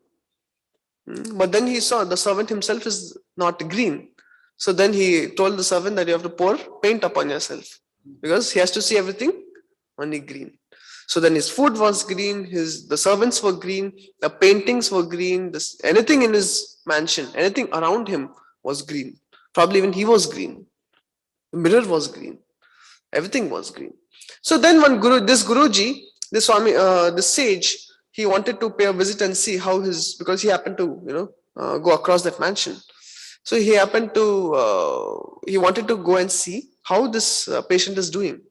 but then he saw the servant himself is not green. So then he told the servant that you have to pour paint upon yourself, because he has to see everything only green. So then his food was green, the servants were green, the paintings were green, anything in his mansion, anything around him was green. Probably even he was green. The mirror was green. Everything was green. So then this Guruji, this sage, he wanted to pay a visit and see how because he happened to, go across that mansion. So he wanted to go and see how this patient is doing.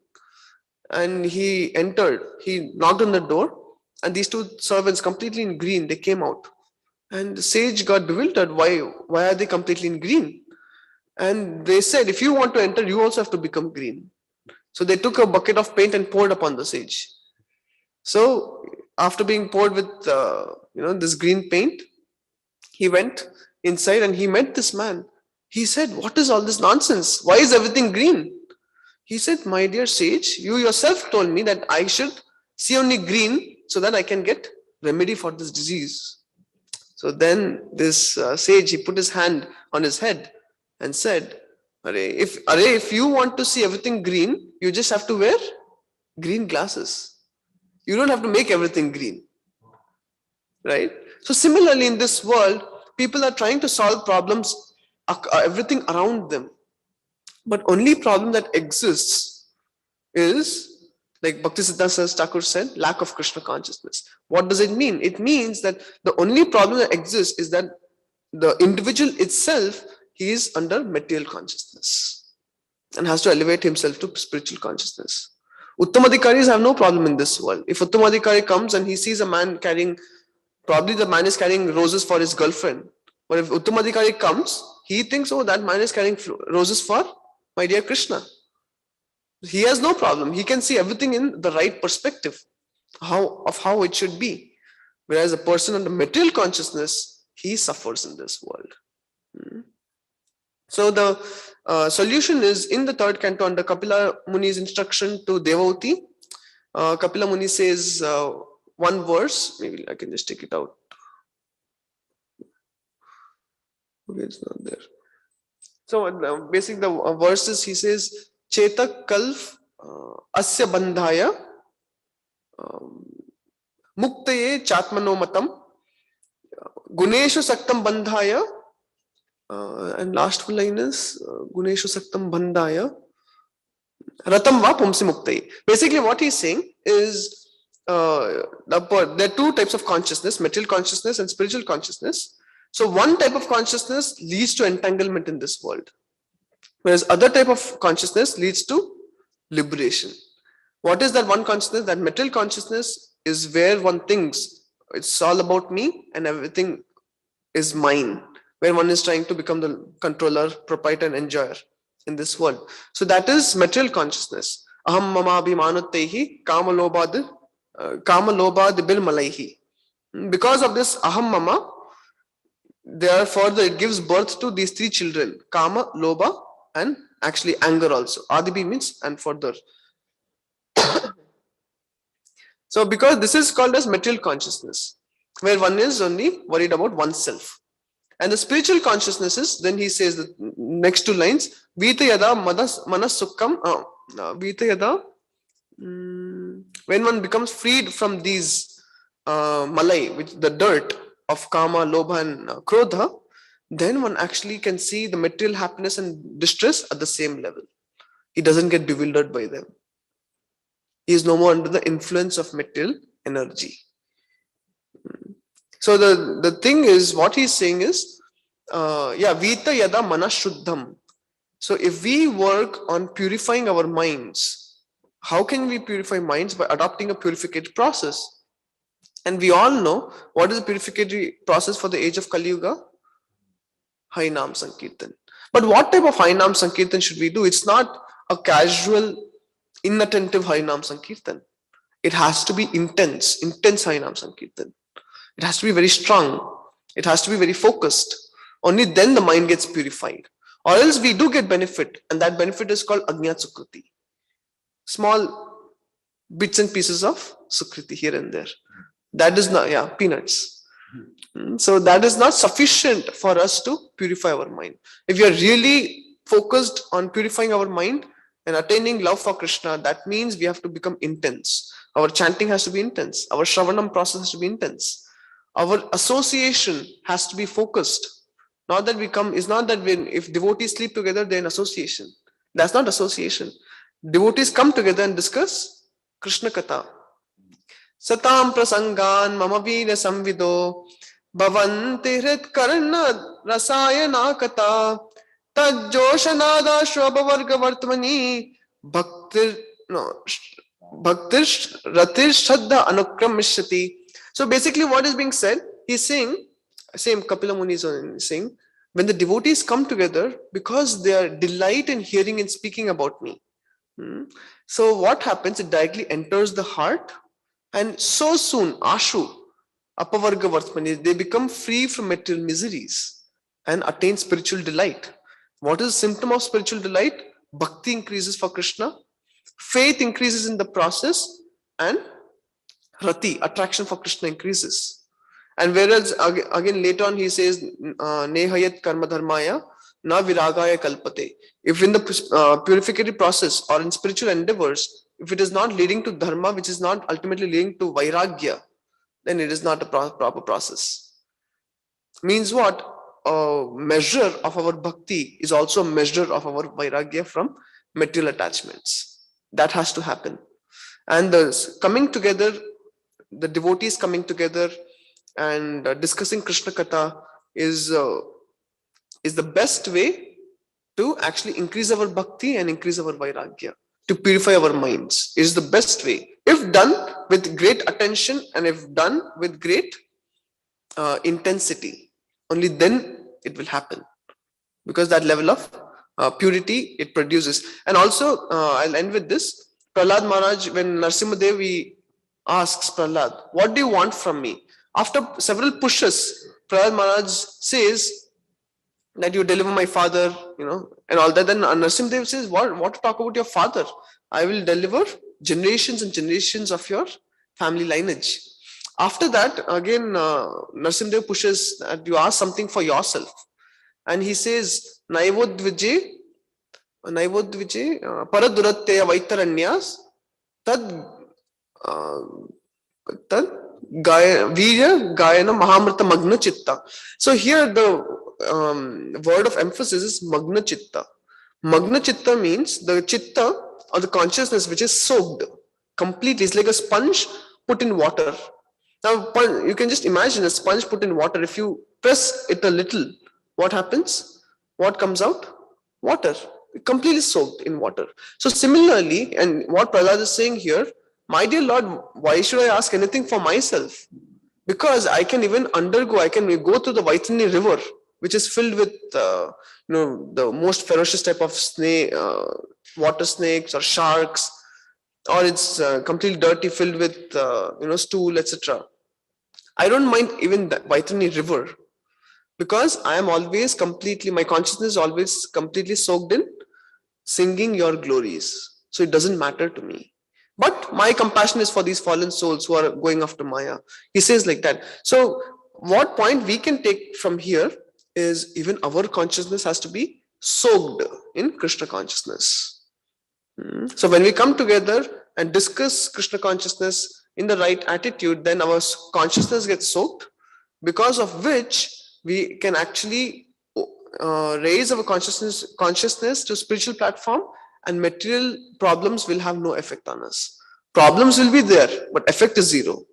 And he knocked on the door, and these two servants, completely in green, they came out. And the sage got bewildered. Why are they completely in green? And they said, if you want to enter, you also have to become green. So they took a bucket of paint and poured upon the sage. So after being poured with this green paint, he went inside and he met this man. He said, what is all this nonsense? Why is everything green? He said, my dear sage, you yourself told me that I should see only green so that I can get remedy for this disease. So then this sage, he put his hand on his head and said, if you want to see everything green, you just have to wear green glasses. You don't have to make everything green, right? So similarly, in this world, people are trying to solve problems, everything around them. But only problem that exists is, like Bhaktisiddhanta Thakur said, lack of Krishna consciousness. What does it mean? It means that the only problem that exists is that the individual itself, he is under material consciousness and has to elevate himself to spiritual consciousness. Uttamadhikaris have no problem in this world. If Uttamadhikari comes and he sees a man probably the man is carrying roses for his girlfriend. But if Uttamadhikari comes, he thinks, oh, that man is carrying roses for my dear Krishna. He has no problem. He can see everything in the right perspective of how it should be. Whereas a person under material consciousness, he suffers in this world. So the solution is in the third canto under Kapila Muni's instruction to Devavati. Kapila Muni says one verse, maybe I can just take it out. Okay, it's not there. So basically the verses, he says, Chetak Kalf Asya Bandhaya Muktaye Chatmano Matam Guneshu Saktam Bandhaya, and last line is Guneshu Saktam Bandhaya Ratam va pumsi muktai. Basically, what he's saying is there are two types of consciousness: material consciousness and spiritual consciousness. So one type of consciousness leads to entanglement in this world, whereas other type of consciousness leads to liberation. What is that one consciousness? That material consciousness is where one thinks it's all about me and everything is mine, where one is trying to become the controller, proprietor, and enjoyer in this world. So that is material consciousness. Aham mama abhimanuttaihi kama lobad bil malaihi. Because of this aham mama, therefore it gives birth to these three children: kama, loba, and actually anger also. Adibi means and further. So because this is called as material consciousness, where one is only worried about oneself. And the spiritual consciousness is, then he says the next two lines, Vita yada manas sukkam, Vita yada, when one becomes freed from these malai, which the dirt of kama, lobha, and krodha, then one actually can see the material happiness and distress at the same level. He doesn't get bewildered by them. He is no more under the influence of material energy. So the thing is, what he's saying is, Vita yada mana shuddham. So if we work on purifying our minds, how can we purify minds? By adopting a purificatory process. And we all know what is the purificatory process for the age of Kali Yuga? Harinam Sankirtan. But what type of Harinam Sankirtan should we do? It's not a casual, inattentive Harinam Sankirtan. It has to be intense Harinam Sankirtan. It has to be very strong. It has to be very focused. Only then the mind gets purified. Or else we do get benefit, and that benefit is called Ajnat Sukriti. Small bits and pieces of Sukriti here and there. That is not, peanuts. So that is not sufficient for us to purify our mind. If you are really focused on purifying our mind and attaining love for Krishna, that means we have to become intense. Our chanting has to be intense. Our Shravanam process has to be intense. Our association has to be focused. Not that it's not that if devotees sleep together, they're in association. That's not association. Devotees come together and discuss Krishna Katha. Satam prasangan mama veera samvido bhavanti hrit karna rasayana katha tajjoshanada shwabhavarga vartmani bhaktir ratir shraddha anukram mishyati. So basically what is being said, he's saying, same Kapila Muni is saying, when the devotees come together, because they are delight in hearing and speaking about me. So what happens? It directly enters the heart, and so soon, Ashu, Apavarga Vartmani, they become free from material miseries and attain spiritual delight. What is the symptom of spiritual delight? Bhakti increases for Krishna, faith increases in the process, and Rati, attraction for Krishna, increases. And whereas again later on he says, Nehayat karma dharmaya na viragaya kalpate. If in the purificatory process or in spiritual endeavors, if it is not leading to dharma, which is not ultimately leading to vairagya, then it is not a proper process. Means what? A measure of our bhakti is also a measure of our vairagya from material attachments. That has to happen. And the coming together, the devotees coming together and discussing Krishna Katha is the best way to actually increase our bhakti and increase our vairagya, to purify our minds. It is the best way. If done with great attention and if done with great intensity, only then it will happen. Because that level of purity it produces. And also, I'll end with this. Prahlad Maharaj, when Narsimha Devi asks Prahlad, what do you want from me? After several pushes, Prahlad Maharaj says that you deliver my father, and all that. Then Narsimha Dev says, what to talk about your father? I will deliver generations and generations of your family lineage. After that, again, Narsimha Dev pushes that you ask something for yourself. And he says, Naivod Vijay, Paraduratteya Vaitaranyas, Tad Virya Gayana Mahamrita Magna Chitta. So here the word of emphasis is Magna Chitta. Magna Chitta means the Chitta or the consciousness which is soaked completely. It's like a sponge put in water. Now you can just imagine a sponge put in water. If you press it a little, what happens? What comes out? Water. Completely soaked in water. So similarly, and what Prahlad is saying here, my dear Lord, why should I ask anything for myself? Because I can even I can go to the Vaitani river, which is filled with the most ferocious type of snake, water snakes or sharks, or it's completely dirty, filled with stool, etc. I don't mind even the Vaitani river, because I am always completely, my consciousness is always completely soaked in singing your glories. So it doesn't matter to me. But my compassion is for these fallen souls who are going after Maya. He says like that. So what point we can take from here is even our consciousness has to be soaked in Krishna consciousness. So when we come together and discuss Krishna consciousness in the right attitude, then our consciousness gets soaked, because of which we can actually raise our consciousness to spiritual platform, and material problems will have no effect on us. Problems will be there, but effect is zero.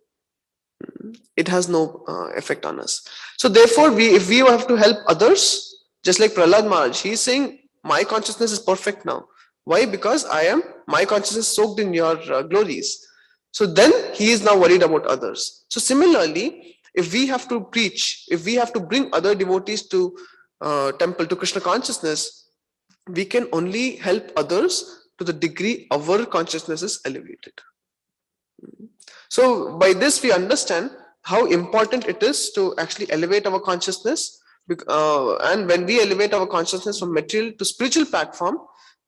It has no effect on us. So therefore, if we have to help others, just like Prahlad Maharaj, he is saying, my consciousness is perfect now. Why? Because my consciousness soaked in your glories. So then he is now worried about others. So similarly, if we have to preach, if we have to bring other devotees to temple, to Krishna consciousness, we can only help others to the degree our consciousness is elevated. So by this we understand how important it is to actually elevate our consciousness, and when we elevate our consciousness from material to spiritual platform,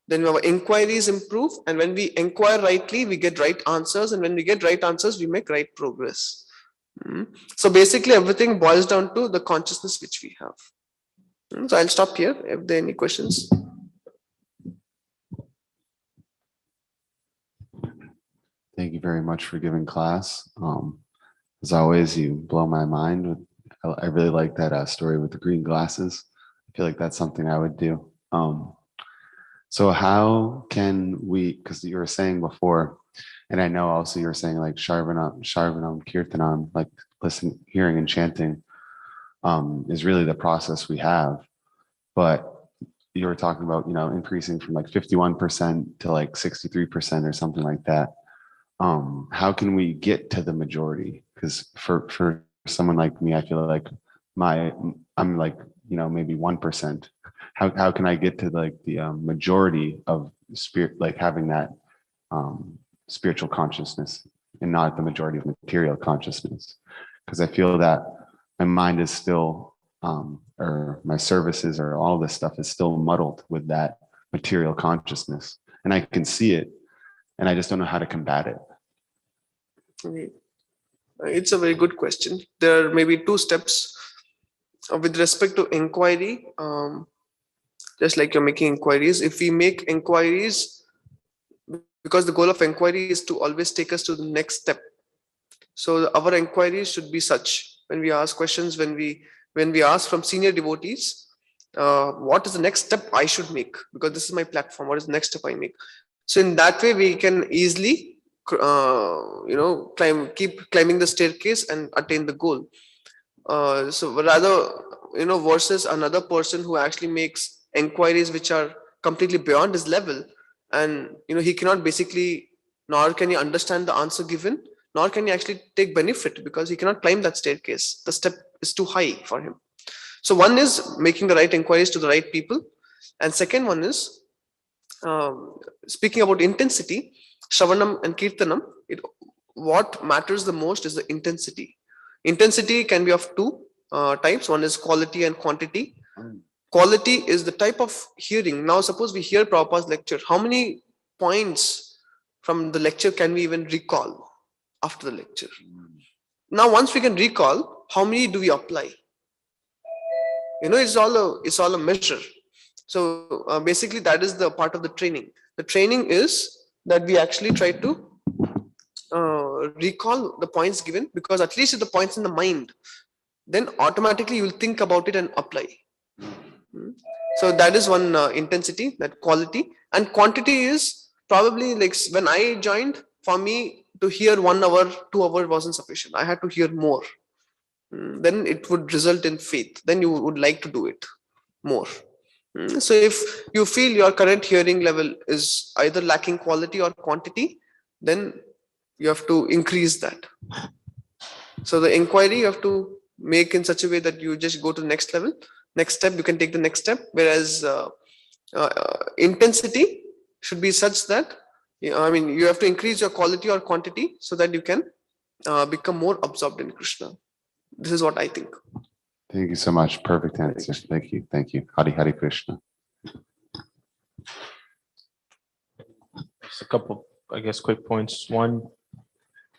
then our inquiries improve, and when we inquire rightly, we get right answers, and when we get right answers, we make right progress. So basically everything boils down to the consciousness which we have. So I'll stop here if there are any questions. Thank you very much for giving class. As always, you blow my mind. I really like that story with the green glasses. I feel like that's something I would do. So how can we, because you were saying before, and I know also you were saying like Sharvanam, Kirtanam, like hearing and chanting is really the process we have. But you were talking about, increasing from like 51% to like 63% or something like that. How can we get to the majority? Because for someone like me, I feel like I'm like, maybe 1%. How can I get to like the majority of spirit, like having that spiritual consciousness and not the majority of material consciousness? Because I feel that my mind is still, or my services or all this stuff is still muddled with that material consciousness, and I can see it, and I just don't know how to combat it. It's a very good question. There are maybe two steps with respect to inquiry. Just like you're making inquiries, if we make inquiries, because the goal of inquiry is to always take us to the next step. So our inquiries should be such, when we ask questions, when we ask from senior devotees, what is the next step I should make? Because this is my platform. What is the next step I make? So in that way, we can easily, keep climbing the staircase and attain the goal. So rather, versus another person who actually makes inquiries which are completely beyond his level, and he cannot basically, nor can he understand the answer given, nor can he actually take benefit, because he cannot climb that staircase. The step is too high for him. So one is making the right inquiries to the right people, and second one is speaking about intensity. Shravanam and Kirtanam, what matters the most is the intensity. Intensity can be of two types. One is quality and quantity. Quality is the type of hearing. Now suppose we hear Prabhupada's lecture, how many points from the lecture can we even recall after the lecture? Now once we can recall, how many do we apply? It's all a measure. So basically that is the part of the training. The training is that we actually try to recall the points given, because at least if the points in the mind, then automatically you will think about it and apply. So that is one intensity, that quality. And quantity is Probably like when I joined, for me to hear 1 hour, 2 hours wasn't sufficient. I had to hear more. Then it would result in faith. Then you would like to do it more. So if you feel your current hearing level is either lacking quality or quantity, then you have to increase that. So the inquiry you have to make in such a way that you just go to the next level. Next step, you can take the next step. Whereas intensity should be such that, I mean, you have to increase your quality or quantity so that you can become more absorbed in Krishna. This is what I think. Thank you so much. Perfect answer. Thank you. Thank you. Hari Hari Krishna. Just a couple, I guess, quick points. One,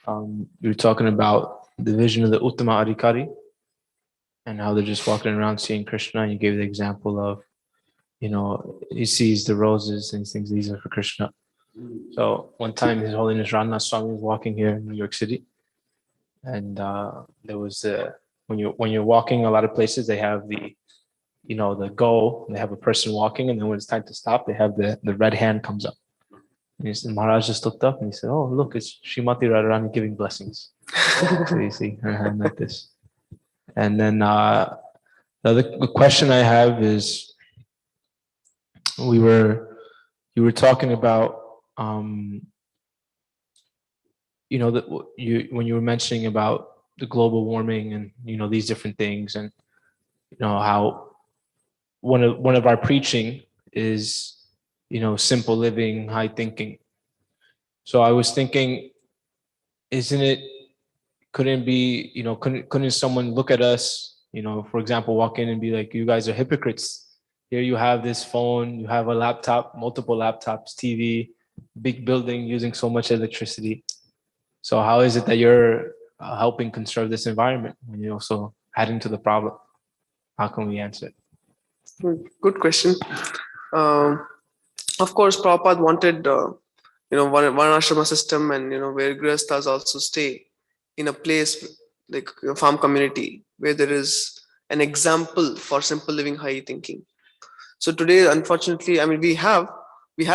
you were talking about the vision of the Uttama Adhikari and how they're just walking around seeing Krishna. And you gave the example of, he sees the roses and he thinks these are for Krishna. So one time His Holiness Rana Swami was walking here in New York City, and there was when you're walking a lot of places, they have the go, they have a person walking, and then when it's time to stop, they have the red hand comes up. And he said, Maharaj just looked up and he said, "Oh, look, it's Srimati Radharani giving blessings." So you see her hand like this. And then the other question I have is, you were talking about, when you were mentioning about the global warming and these different things, and how one of our preaching is simple living, high thinking. So I was thinking, couldn't someone look at us, for example, walk in and be like, you guys are hypocrites. Here you have this phone, you have a laptop, multiple laptops, TV, big building using so much electricity. So how is it that you're helping conserve this environment when you're also adding to the problem? How can we answer it? Good question. Of course, Prabhupada wanted, one ashrama system, and where grihasthas also stay in a place like farm community where there is an example for simple living, high thinking. So today, unfortunately, I mean, we have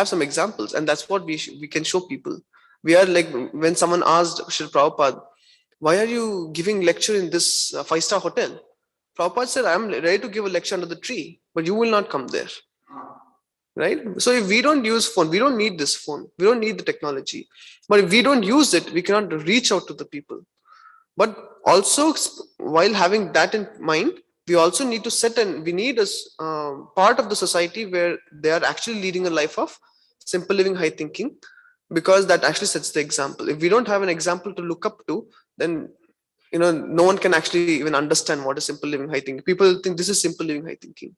some examples, and that's what we can show people. We are like, when someone asked Srila Prabhupada, "Why are you giving lecture in this 5-star hotel?" Prabhupada said, "I'm ready to give a lecture under the tree, but you will not come there." Right? So if we don't use phone, we don't need this phone, we don't need the technology. But if we don't use it, we cannot reach out to the people. But also, while having that in mind, we also need to set, and we need a part of the society where they are actually leading a life of simple living, high thinking, because that actually sets the example. If we don't have an example to look up to, then no one can actually even understand what is simple living, high thinking. People think this is simple living, high thinking,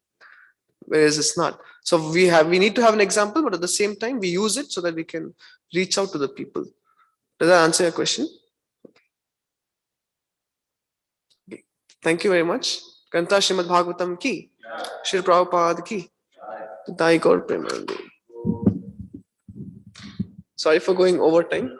whereas it's not. So we need to have an example, but at the same time we use it so that we can reach out to the people. Does that answer your question? Okay. Thank you very much. Grantha Srimad Bhagavatam ki, Shri Prabhupada ki, Dai Gaur Premanande. Sorry for going over time.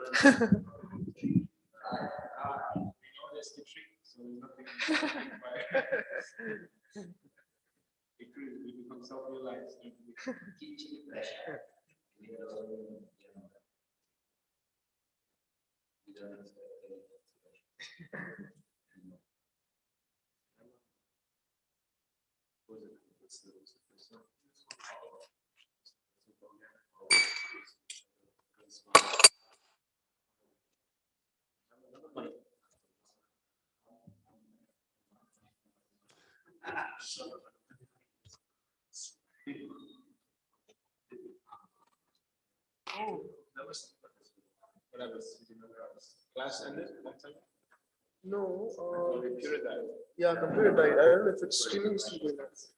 Class ended long time? No, yeah, computer died. I don't know if it's streaming.